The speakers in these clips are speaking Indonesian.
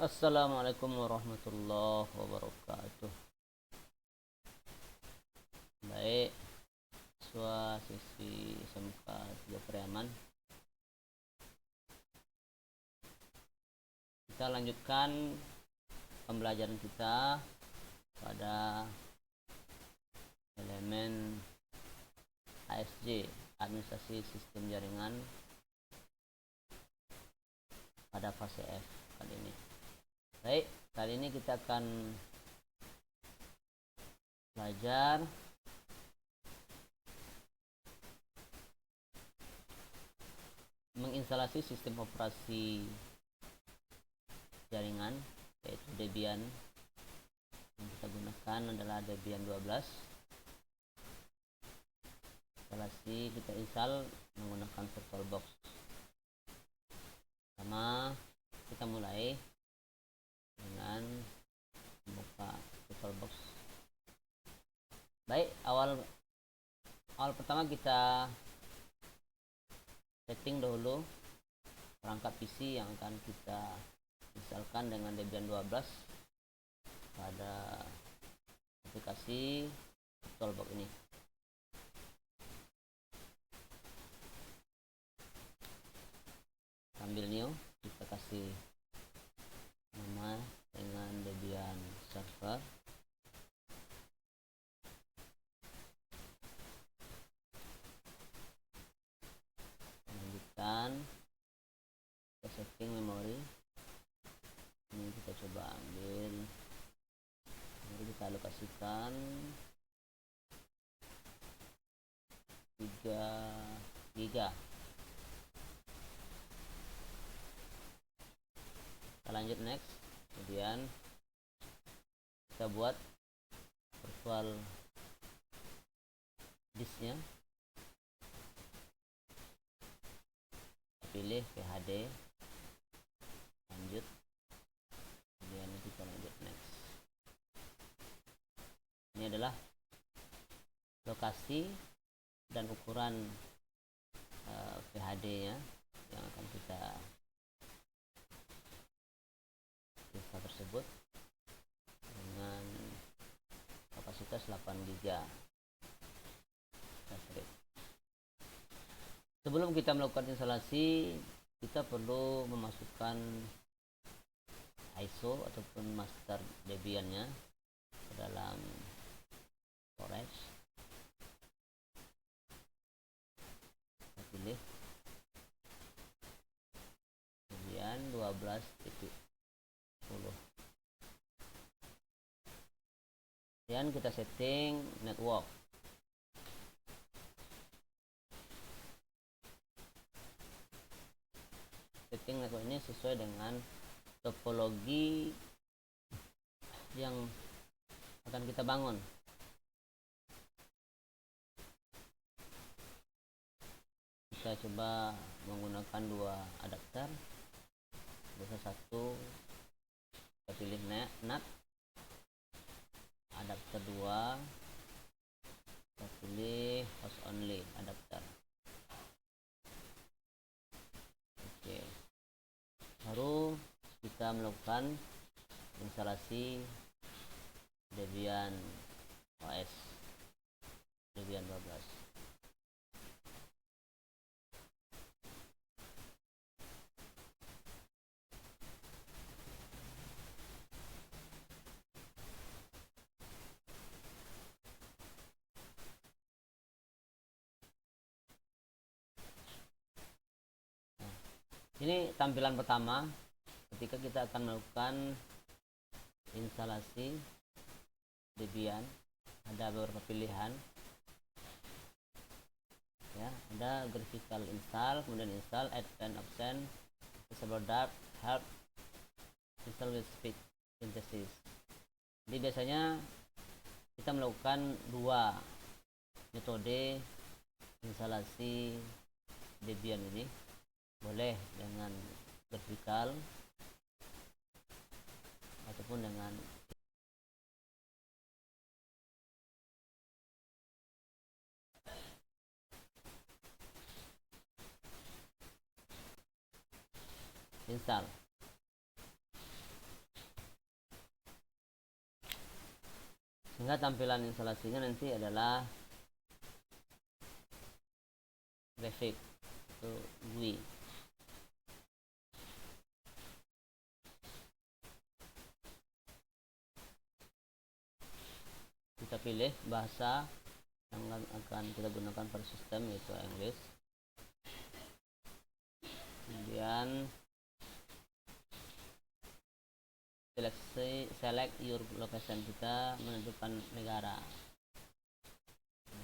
Assalamualaikum warahmatullahi wabarakatuh. Baik, siswa siswi SMK 3 Priaman, kita lanjutkan pembelajaran kita pada elemen ASJ, Administrasi Sistem Jaringan, pada fase F kali ini. Baik, kali ini kita akan belajar menginstalasi sistem operasi jaringan, yaitu Debian. Yang kita gunakan adalah Debian 12. Instalasi kita install menggunakan VirtualBox. Pertama, kita mulai dengan membuka VirtualBox. Baik, awal pertama kita setting dahulu perangkat PC yang akan kita instalkan dengan Debian 12 pada aplikasi VirtualBox ini. Ambil new, kita kasih nama dengan Debian server. Lanjutkan, kita setting memori. Ini kita coba ambil, mari kita alokasikan 3 GB. Kita lanjut next, kemudian kita buat virtual disknya, pilih PHD, lanjut, kemudian kita lanjut next. Ini adalah lokasi dan ukuran PHD nya yang akan kita tersebut dengan kapasitas 8 GB. Sebelum kita melakukan instalasi, kita perlu memasukkan ISO ataupun master Debian-nya ke dalam storage. Kita pilih Debian 12.10. Dan kita setting network. Setting network ini sesuai dengan topologi yang akan kita bangun. Kita coba menggunakan 2 adapter. Satu, kita pilih NAT. Adapter 2, kita pilih host only adapter. Oke, baru kita melakukan instalasi Debian OS Debian 12. Ini tampilan pertama ketika kita akan melakukan instalasi Debian. Ada beberapa pilihan, ya, ada graphical install, kemudian install, add and absent, disable dark, help, install with speed synthesis. Jadi biasanya kita melakukan 2 metode instalasi Debian ini. Boleh dengan vertikal ataupun dengan install. Sehingga tampilan instalasinya nanti adalah grafik itu GUI. Kita pilih bahasa yang akan kita gunakan pada sistem, yaitu English. Kemudian select your location, kita menentukan negara.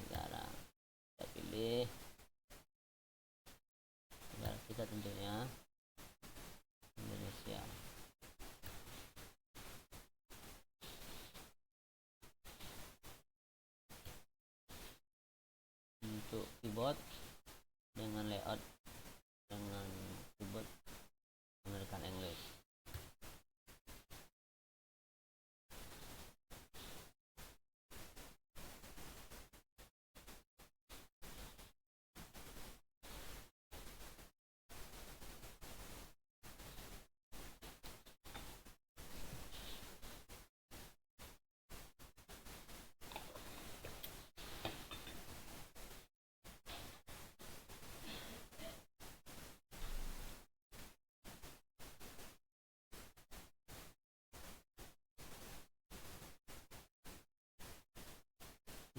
Kita pilih negara kita, tentunya Indonesia. Untuk keyboard, dengan layout dengan keyboard menggunakan English.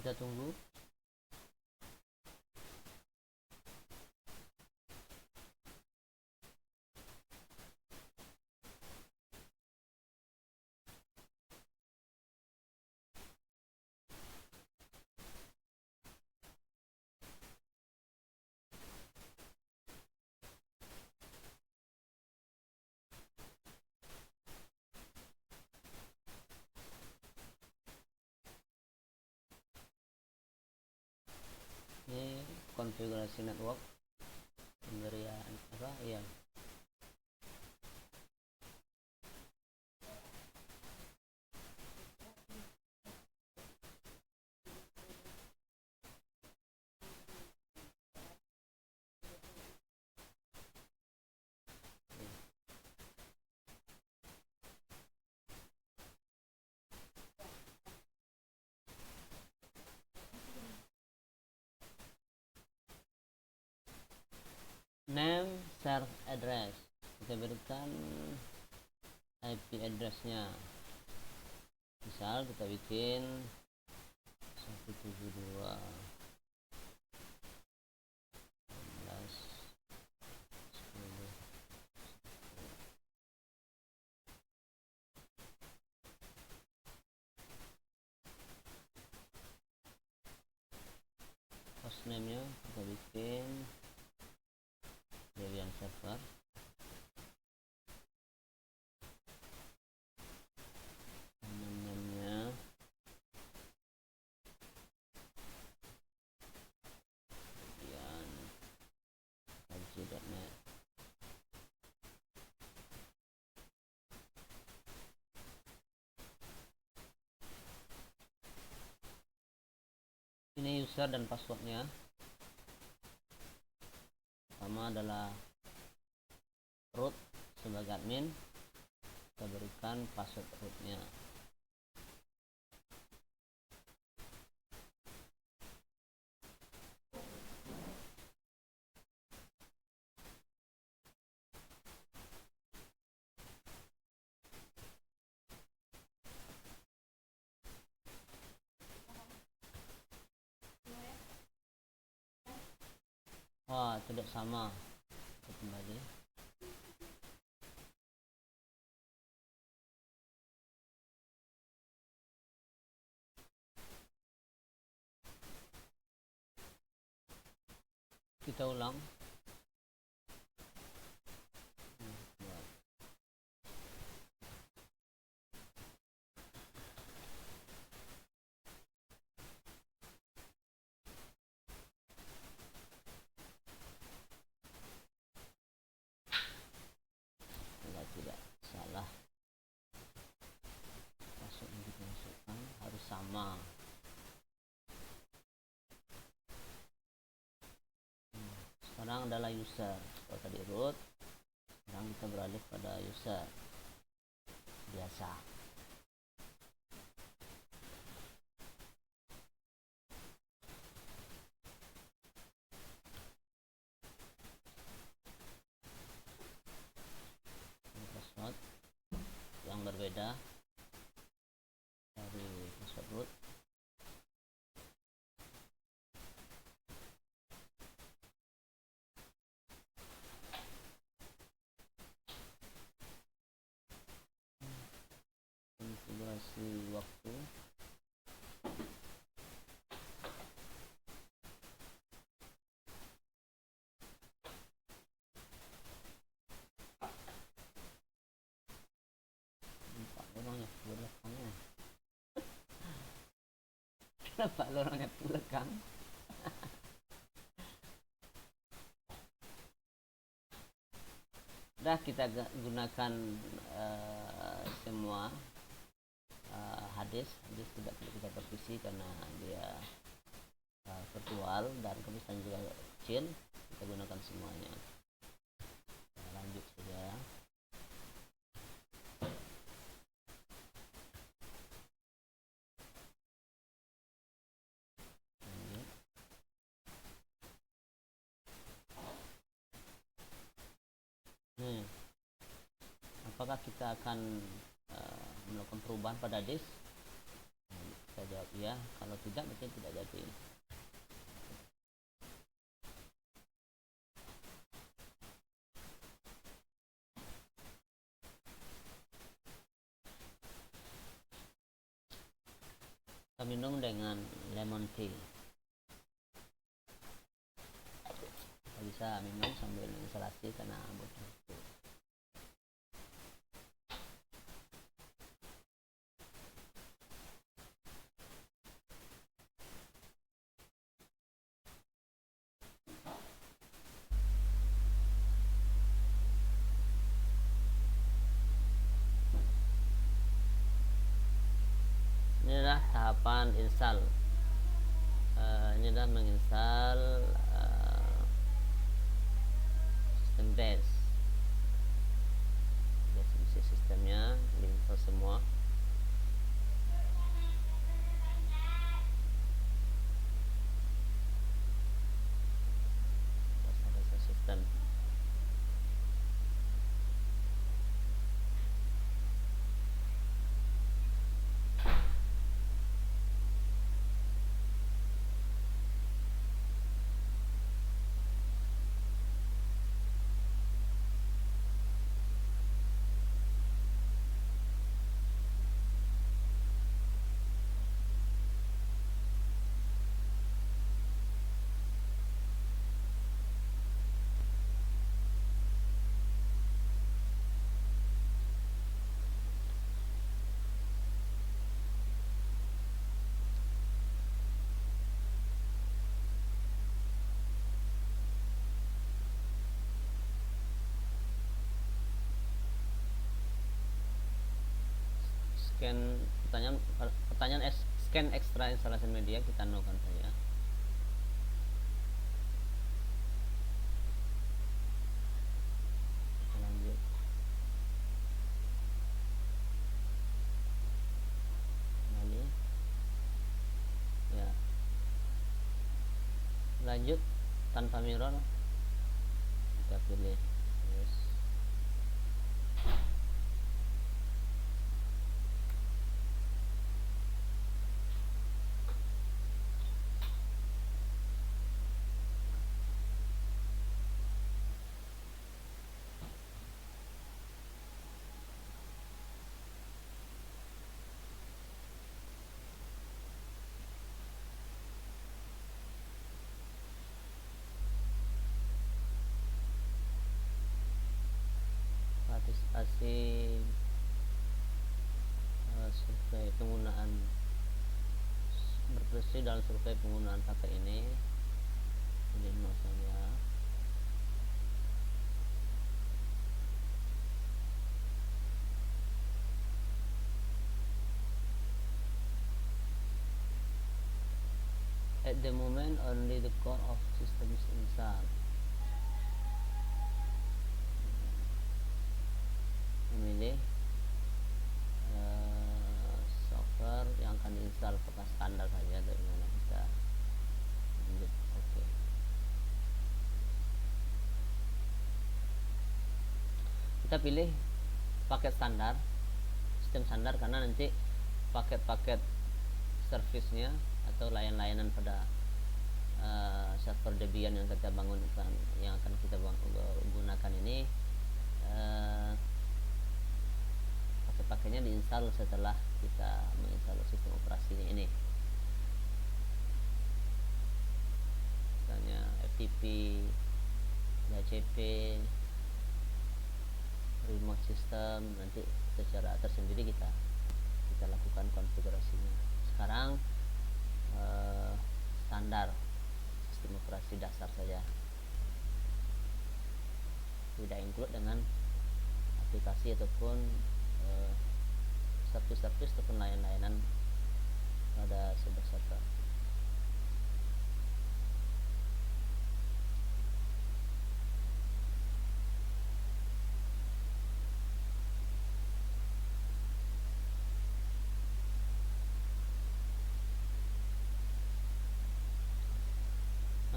Kita tunggu. Ini konfigurasi network, pemberian apa ya, name server address, kita berikan IP addressnya. Misal kita bikin 172 hostname nya kita bikin Debian server. Namanya Debian 5G.net. Ini user dan passwordnya. Pertama adalah root sebagai admin, kita berikan password rootnya. Wah, tidak sama. Kita kembali. Kita ulang. Tidak salah, password yang kita masukkan harus sama. Sekarang adalah user. Kalau tadi root, sekarang kita beralih pada user biasa. berbeda dari password root. Konfigurasi waktu. Kenapa lorongnya belakang? Dah kita gunakan semua hadis tidak perlu kita revisi karena dia virtual dan kebiasaan juga kecil. Kita gunakan semuanya. Lanjut saja. Apakah kita akan melakukan perubahan pada disk? Kita jawab ya. Kalau tidak, berarti tidak jadi. Kita minum dengan lemon tea. Kita bisa minum sambil instalasi karena butuh waktu. Inilah tahapan install. Ini adalah menginstal sistem base. Definisi sistemnya diinstal semua. Dasar sistem. Pertanyaan scan extra instalasi media kita no-kan saja. Lanjut. Kembali. Ya. Lanjut tanpa mirror. Kita pilih yes. Partisipasi survei penggunaan berpartisipasi dalam survei penggunaan paket ini saja. At the moment only the core of system is installed. Memilih software yang akan diinstal apakah standar saja dari mana kita lanjut. Oke. Kita pilih paket standar sistem standar, karena nanti paket-paket servisnya atau layanan pada server Debian yang kita bangunkan, yang akan kita gunakan ini, paket-paketnya diinstal setelah kita menginstal sistem operasinya ini. Misalnya FTP, DHCP, remote system, nanti secara tersendiri kita lakukan konfigurasinya. Sekarang standar sistem operasi dasar saja, tidak include dengan aplikasi ataupun servis ataupun layanan pada sebuah server.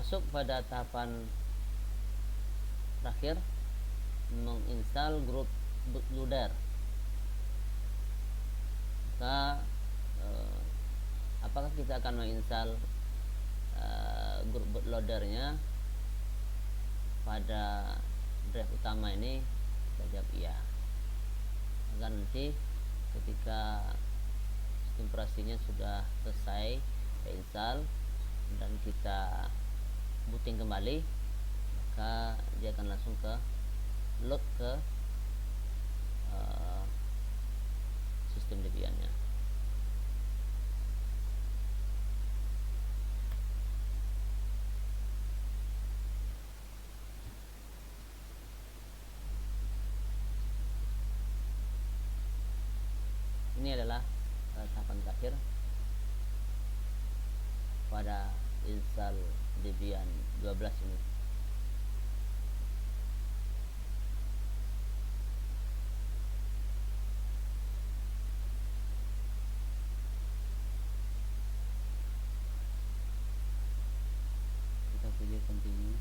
Masuk pada tahapan terakhir, menginstal grup bootloader. Maka apakah kita akan menginstal grup bootloadernya pada drive utama ini? Kita jawab iya, agar nanti ketika sistem operasinya sudah selesai install dan kita booting kembali, maka dia akan langsung ke load ke sistem Debian-nya. Ini adalah tahapan terakhir pada install Debian 12 ini. Kita pilih continue.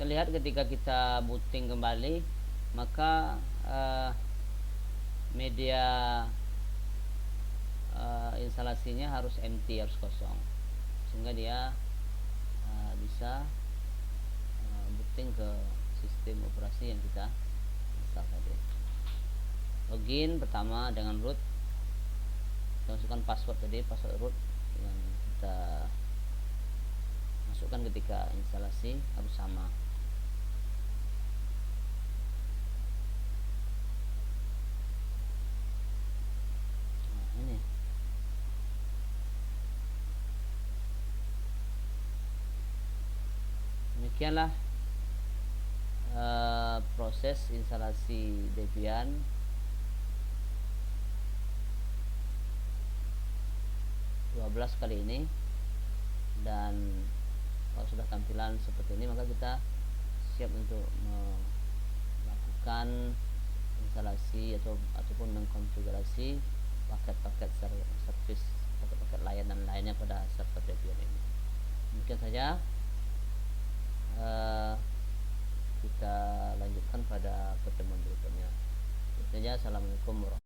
Terlihat ketika kita booting kembali, maka media instalasinya harus empty, harus kosong, sehingga dia bisa booting ke sistem operasi yang kita install tadi. Login pertama dengan root, kita masukkan password tadi, password root yang kita masukkan ketika instalasi harus sama. Demikianlah proses instalasi Debian kali ini. Dan kalau sudah tampilan seperti ini, maka kita siap untuk melakukan instalasi ataupun mengkonfigurasi paket-paket servis, paket-paket layanan lainnya pada server Debian ini. Demikian saja. Kita lanjutkan pada pertemuan berikutnya. Assalamualaikum warahmatullahi wabarakatuh.